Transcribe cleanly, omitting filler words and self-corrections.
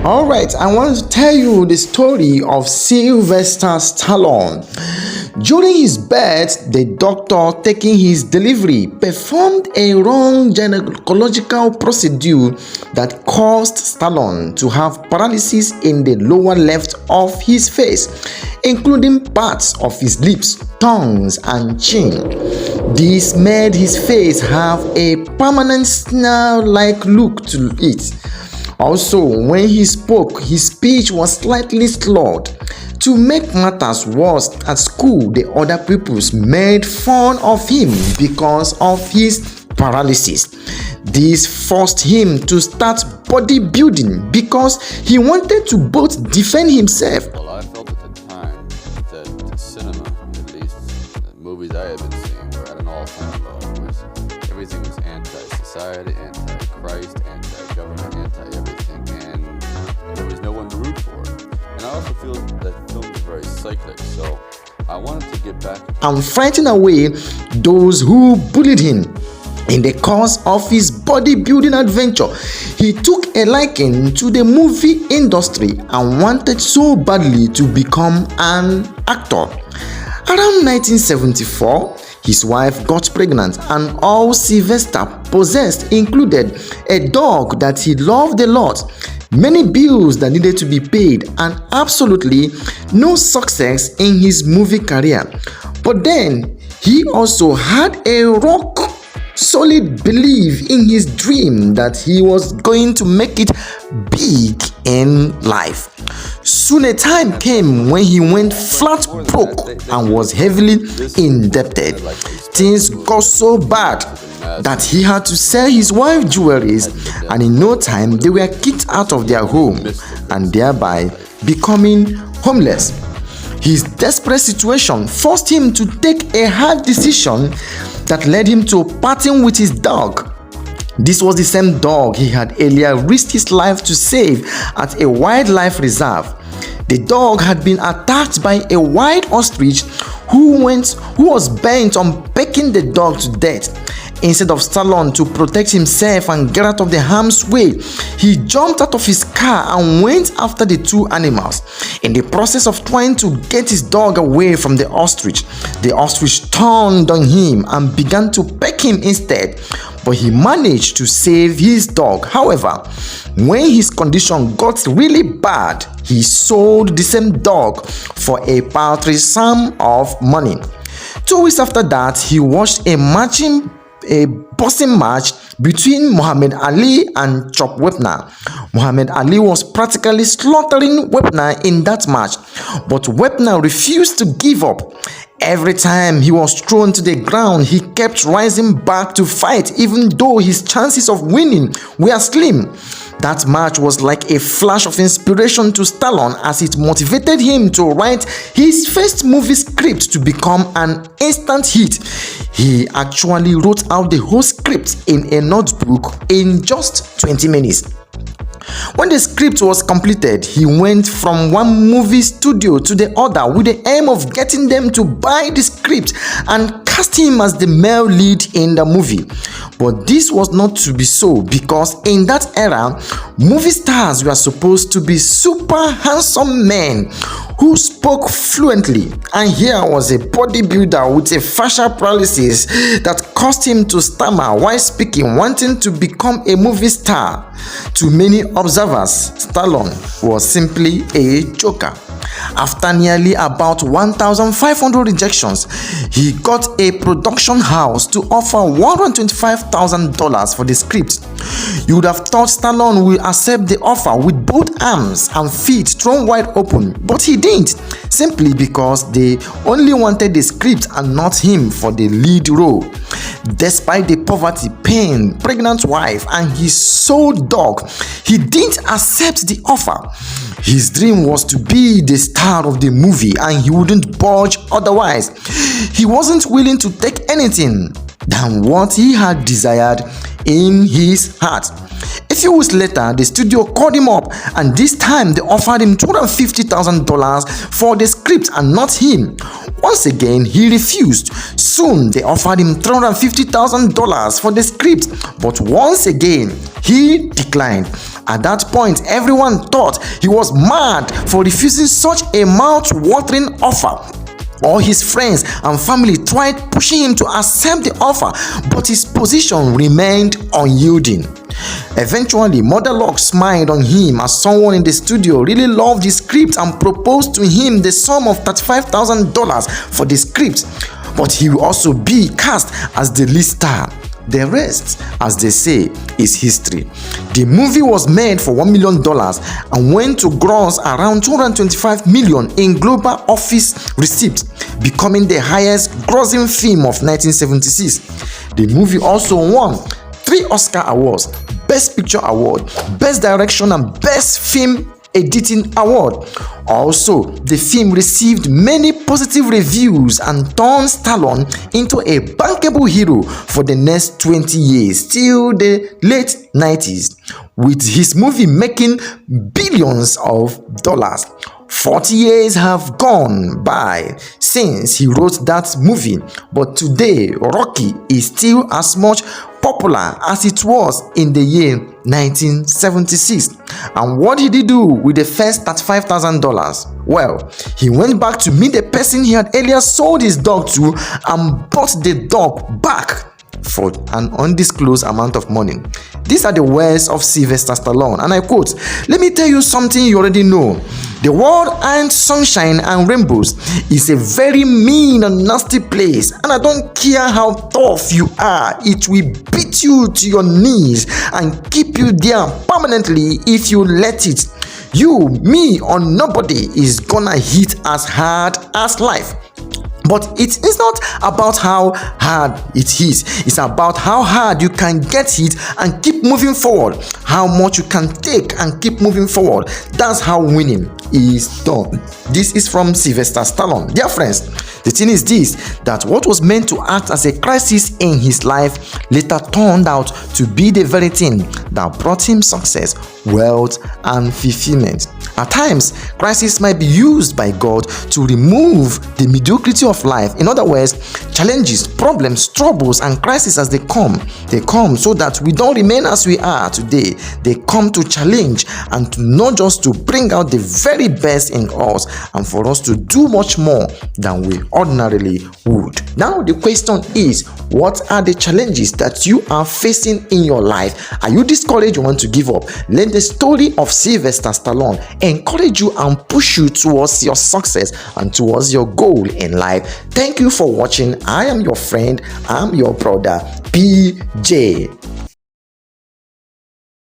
All right, I want to tell you the story of Sylvester Stallone. During his birth, the doctor taking his delivery performed a wrong gynecological procedure that caused Stallone to have paralysis in the lower left of his face, including parts of his lips, tongues, and chin. This made his face have a permanent snail-like look to it. Also, when he spoke, his speech was slightly slurred. To make matters worse, at school, the other pupils made fun of him because of his paralysis. This forced him to start bodybuilding because he wanted to both defend himself. Well, I felt at the time that the cinema, at least the movies I had been seeing, were at an all-time low. Everything was anti-society, anti-Christ, anti-government, anti-everything, and there was no one to root for. And I also feel that film is very cyclic, so I wanted to get back and frighten away those who bullied him. In the course of his bodybuilding adventure, he took a liking to the movie industry and wanted so badly to become an actor. Around 1974, his wife got pregnant, and all Sylvester possessed included a dog that he loved a lot, many bills that needed to be paid, and absolutely no success in his movie career. But then, he also had a rock solid belief in his dream that he was going to make it big in life. Soon a time came when he went flat broke and was heavily indebted. Things got so bad that he had to sell his wife's jewelries, and in no time they were kicked out of their home and thereby becoming homeless. His desperate situation forced him to take a hard decision that led him to parting with his dog. This was the same dog he had earlier risked his life to save at a wildlife reserve. The dog had been attacked by a wild ostrich who was bent on pecking the dog to death. Instead of Stallone to protect himself and get out of the harm's way, he jumped out of his car and went after the two animals. In the process of trying to get his dog away from the ostrich turned on him and began to peck him instead. But he managed to save his dog. However, when his condition got really bad, he sold the same dog for a paltry sum of money. 2 weeks after that, he watched a boxing match between Muhammad Ali and Chuck Wepner. Muhammad Ali was practically slaughtering Wepner in that match, but Wepner refused to give up. Every time he was thrown to the ground, he kept rising back to fight, even though his chances of winning were slim. That match was like a flash of inspiration to Stallone, as it motivated him to write his first movie script to become an instant hit. He actually wrote out the whole script in a notebook in just 20 minutes. When the script was completed, he went from one movie studio to the other with the aim of getting them to buy the script and cast him as the male lead in the movie. But this was not to be so, because in that era, movie stars were supposed to be super handsome men who spoke fluently, and here was a bodybuilder with a facial paralysis that caused him to stammer while speaking, wanting to become a movie star. To many observers, Stallone was simply a joker. After nearly about 1,500 rejections, he got a production house to offer $125,000 for the script. You would have thought Stallone would accept the offer with both arms and feet thrown wide open, but he didn't, simply because they only wanted the script and not him for the lead role. Despite the poverty, pain, pregnant wife, and his sole dog, he didn't accept the offer. His dream was to be the star of the movie, and he wouldn't budge otherwise. He wasn't willing to take anything than what he had desired in his heart. A few weeks later, the studio called him up, and this time they offered him $250,000 for the script and not him. Once again, he refused. Soon, they offered him $350,000 for the script, but once again, he declined. At that point, everyone thought he was mad for refusing such a mouth-watering offer. All his friends and family tried pushing him to accept the offer, but his position remained unyielding. Eventually, Mother Locke smiled on him as someone in the studio really loved the script and proposed to him the sum of $35,000 for the script, but he will also be cast as the lead star. The rest, as they say, is history. The movie was made for $1 million and went to gross around $225 million in global office receipts, becoming the highest grossing film of 1976. The movie also won 3 Oscar awards: Best Picture Award, Best Direction, and Best Film Editing Award. Also, the film received many positive reviews and turned Stallone into a bankable hero for the next 20 years till the late 90s, with his movie making billions of dollars. 40 years have gone by since he wrote that movie, but today Rocky is still as much popular as it was in the year 1976. And what did he do with the first $35,000? Well, he went back to meet the person he had earlier sold his dog to and bought the dog back for an undisclosed amount of money. These are the words of Sylvester Stallone, and I quote, "Let me tell you something you already know. The world ain't sunshine and rainbows. It's a very mean and nasty place, and I don't care how tough you are, it will beat you to your knees and keep you there permanently if you let it. You, me, or nobody is gonna hit as hard as life. But it is not about how hard it is. It's about how hard you can get hit and keep moving forward. How much you can take and keep moving forward. That's how winning is done." This is from Sylvester Stallone. Dear friends, the thing is this, that what was meant to act as a crisis in his life later turned out to be the very thing that brought him success, wealth, and fulfillment. At times, crisis might be used by God to remove the mediocrity of life. In other words, challenges, problems, troubles, and crises as they come so that we don't remain as we are today. They come to challenge and not just to bring out the very best in us and for us to do much more than we ordinarily would. Now the question is, what are the challenges that you are facing in your life? Are you discouraged? You want to give up? Let the story of Sylvester Stallone encourage you and push you towards your success and towards your goal in life. Thank you for watching. I am your friend. I'm your brother, PJ.